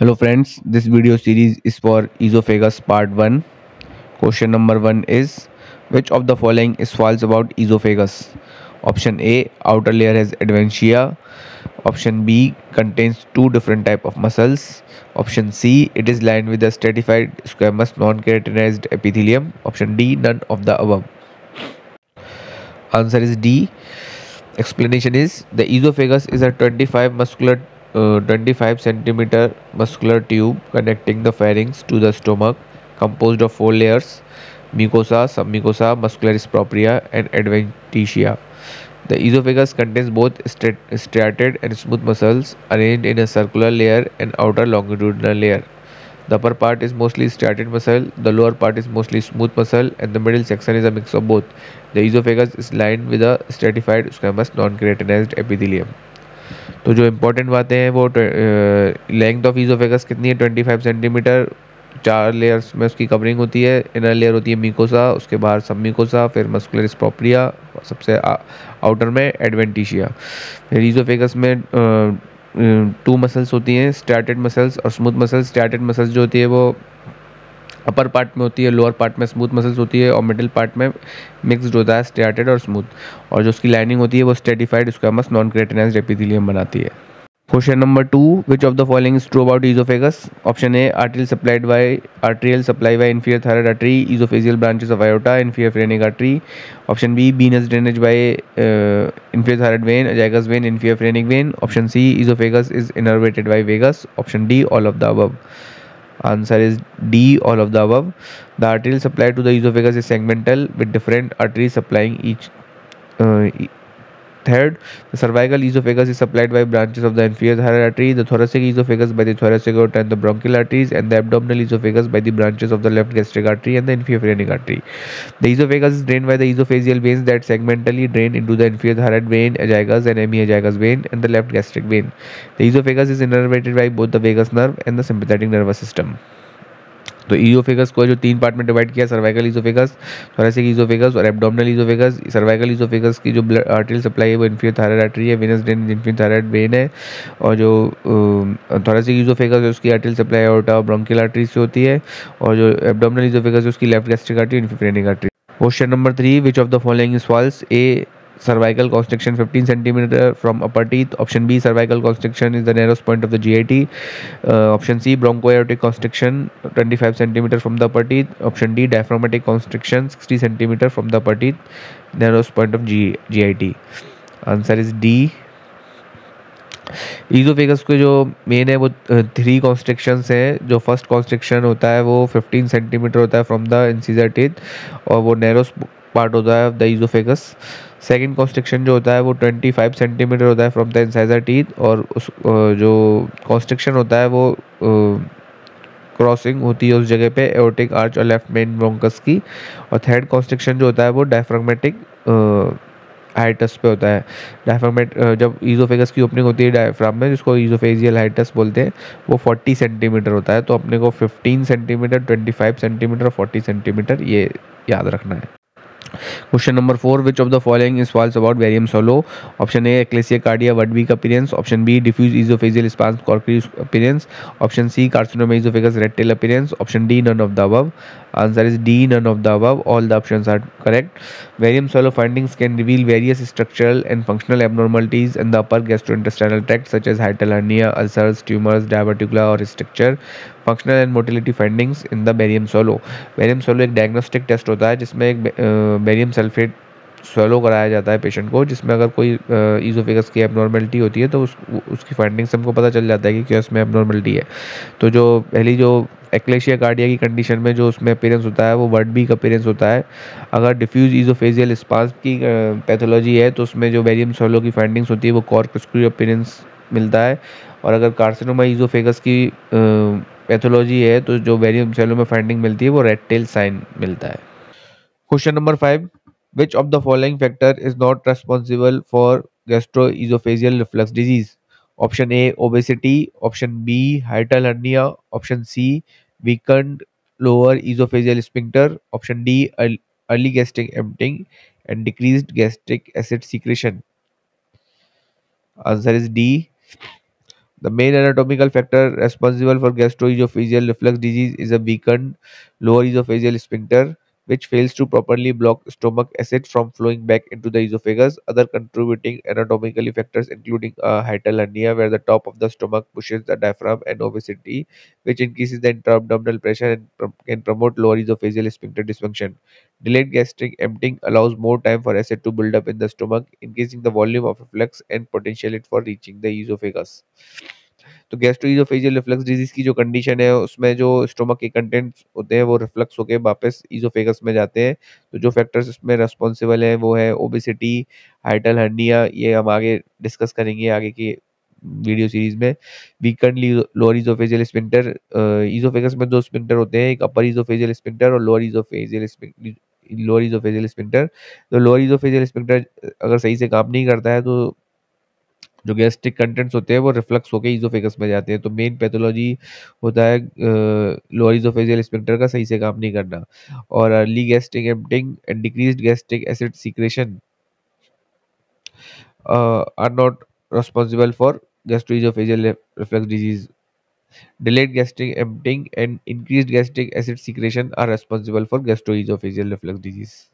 Hello friends, this video series is for esophagus part 1. Question number 1 is, which of the following is false about esophagus? Option A, outer layer has adventitia. Option B, contains two different type of muscles. Option C, it is lined with a stratified squamous non-keratinized epithelium. Option D, none of the above. Answer is D. Explanation is, the esophagus is a 25 centimeter muscular tube connecting the pharynx to the stomach, composed of four layers: mucosa, submucosa, muscularis propria, and adventitia. The esophagus contains both striated and smooth muscles arranged in a circular layer and outer longitudinal layer. The upper part is mostly striated muscle, the lower part is mostly smooth muscle, and the middle section is a mix of both. The esophagus is lined with a stratified squamous non-keratinized epithelium. तो जो important बातें हैं वो length of ईजोफेगस कितनी है 25 centimetre. चार layers में उसकी कवरिंग होती है। इनर लेयर होती है म्यूकोसा, उसके बाहर सब म्यूकोसा, फिर मस्कुलरिस प्रोप्रिया, सबसे आउटर में एडवेंटिशिया। फिर ईजोफेगस में टू मसल्स होती हैं, स्ट्रैटेड मसल्स और स्मूथ मसल्स। स्ट्रैटेड मसल्स जो होती है वो अपर पार्ट में होती है, लोअर पार्ट में स्मूथ मसल्स होती है और मिडिल पार्ट में मिक्स्ड होता है स्ट्रैटेड और स्मूथ। और जो उसकी लाइनिंग होती है वो स्ट्रेटिफाइड स्क्वामस नॉन क्रेटिनाइज्ड एपिथेलियम बनाती है। Question number 2, which of the following is true about esophagus? Option A, arterial supply by inferior thyroid artery, esophageal branches of aorta, inferior phrenic artery. Option B, venous drainage by inferior thyroid vein, azygous vein, inferior phrenic vein. Option C, esophagus is innervated by vagus. Option D, all of the above. Answer is D, all of the above. The arterial supply to the esophagus is segmental with different arteries supplying each. Third, the cervical esophagus is supplied by branches of the inferior thyroid artery, the thoracic esophagus by the thoracic aorta and the bronchial arteries, and the abdominal esophagus by the branches of the left gastric artery and the inferior phrenic artery. The esophagus is drained by the esophageal veins that segmentally drain into the inferior thyroid vein, azygous and hemiazygous vein, and the left gastric vein. The esophagus is innervated by both the vagus nerve and the sympathetic nervous system. तो ईजोफेगस को जो तीन part में divide किया, cervical ईजोफेगस, thoracic ईजोफेगस और abdominal ईजोफेगस। Cervical ईजोफेगस की जो blood arterial supply है वो इंफीरियर थायराइड आर्टरी है, venous drain inferior thyroid vein है। और जो थोरेसिक ईजोफेगस है उसकी आर्टरियल सप्लाई आर्टरी और ब्रोंकियल आर्टरी से होती है। और जो एब्डोमिनल ईजोफेगस है उसकी left gastric artery, inferior artery. Question number 3, which of the following is false? A, cervical constriction 15 centimeter from upper teeth. Option B, cervical constriction is the narrowest point of the GIT. Option C, bronchoaortic constriction 25 centimeter from the upper teeth. Option D, diaphragmatic constriction 60 centimeter from the upper teeth, narrowest point of GIT. Answer is D. ईजोफेगस के जो main है वो three constrictions हैं। जो first constriction होता है वो 15 centimetre होता है फ्रॉम द इंसीजर टीथ और वो नैरोस्ट पार्ट होता है ऑफ द ईजोफेगस। सेकंड कॉन्स्ट्रिक्शन जो होता है वो 25 सेंटीमीटर होता है फ्रॉम द इंसाइजर टीथ और उस जो कॉन्स्ट्रिक्शन होता है वो क्रॉसिंग होती है उस जगह पे एओर्टिक आर्च और लेफ्ट मेन ब्रोंकस की। और थर्ड कॉन्स्ट्रिक्शन जो होता है वो डायफ्राग्मेटिक हाइटस पे होता है। डायफ्राग्मेट जब ईजोफेगस की ओपनिंग होती है डायफ्राम में, जिसको ईजोफेजियल हाइटस बोलते हैं, वो 40 सेंटीमीटर होता है। तो अपने को 15 सेंटीमीटर, 25 सेंटीमीटर और 40 सेंटीमीटर ये याद रखना है। Question number 4, which of the following is false about barium solo? Option A, ecclesia cardia word weak appearance. Option B, diffuse esophageal spasm corporus appearance. Option C, carcinoma esophagus red tail appearance. Option D, none of the above. Answer is D, none of the above. All the options are correct. Barium solo findings can reveal various structural and functional abnormalities in the upper gastrointestinal tract such as hiatal hernia, ulcers, tumors, diverticula or stricture. Functional and motility findings in the barium solo. Barium solo एक diagnostic test होता है जिसमें एक barium sulphate solo कराया जाता है patient को, जिसमें अगर कोई ईजोफेगस की एबनॉर्मेलिटी होती है तो उसकी फाइंडिंग्स हमको पता चल जाता है कि क्या उसमें एबनॉर्मेलिटी है। तो जो पहली जो एक्लेशिया कार्डिया की कंडीशन में जो उसमें अपीयरेंस होता है वो वर्ड बी का अपीयरेंस होता है। अगर डिफ्यूज ईजोफेजियल स्पाज्म की पैथोलॉजी है तो उसमें जो बेरियम सोलो की फाइंडिंग्स होती है वो कॉर्पस्कुलर अपीयरेंस मिलता है। और अगर कार्सिनोमा ईजोफेगस की पैथोलॉजी है तो जो बेरियम सोलो में फाइंडिंग मिलती है वो रेड टेल साइन मिलता है। Question number 5, which of the following factor is not responsible for gastroesophageal reflux disease? Option A, obesity. Option B, hiatal hernia. Option C, weakened lower esophageal sphincter. Option D, early gastric emptying and decreased gastric acid secretion. Answer is D. The main anatomical factor responsible for gastroesophageal reflux disease is a weakened lower esophageal sphincter, which fails to properly block stomach acid from flowing back into the esophagus. Other contributing anatomical factors including hiatal hernia, where the top of the stomach pushes the diaphragm, and obesity, which increases the intra-abdominal pressure and can promote lower esophageal sphincter dysfunction. Delayed gastric emptying allows more time for acid to build up in the stomach, increasing the volume of reflux and potential it for reaching the esophagus. तो gastroesophageal reflux disease की जो condition है उसमें जो stomach के contents होते हैं वो रिफ्लक्स होके वापस ईसोफेगस में जाते हैं। तो जो फैक्टर्स इसमें रिस्पॉन्सिबल हैं वो है ओबेसिटी, हाइटल हर्निया, ये हम आगे डिस्कस करेंगे आगे की वीडियो सीरीज में। Weekend lower oesophageal sphincter, oesophagus में दो स्फिंक्टर होते हैं, एक अपर ईसोफेजियल स्फिंक्टर और लोअर ईसोफेजियल स्फिंक्टर। तो लोअर ईसोफेजियल स्फिंक्टर अगर सही से काम नहीं करता है तो जो गैस्ट्रिक कंटेंट्स होते हैं वो रिफ्लक्स होके ईसोफेगस में जाते हैं। तो मेन पैथोलॉजी होता है लोअर ईसोफेजियल स्फिंक्टर का सही से काम नहीं करना। और early gastric emptying and decreased gastric acid secretion are not responsible for gastroesophageal reflux disease. Delayed gastric emptying and increased gastric acid secretion are responsible for gastroesophageal reflux disease.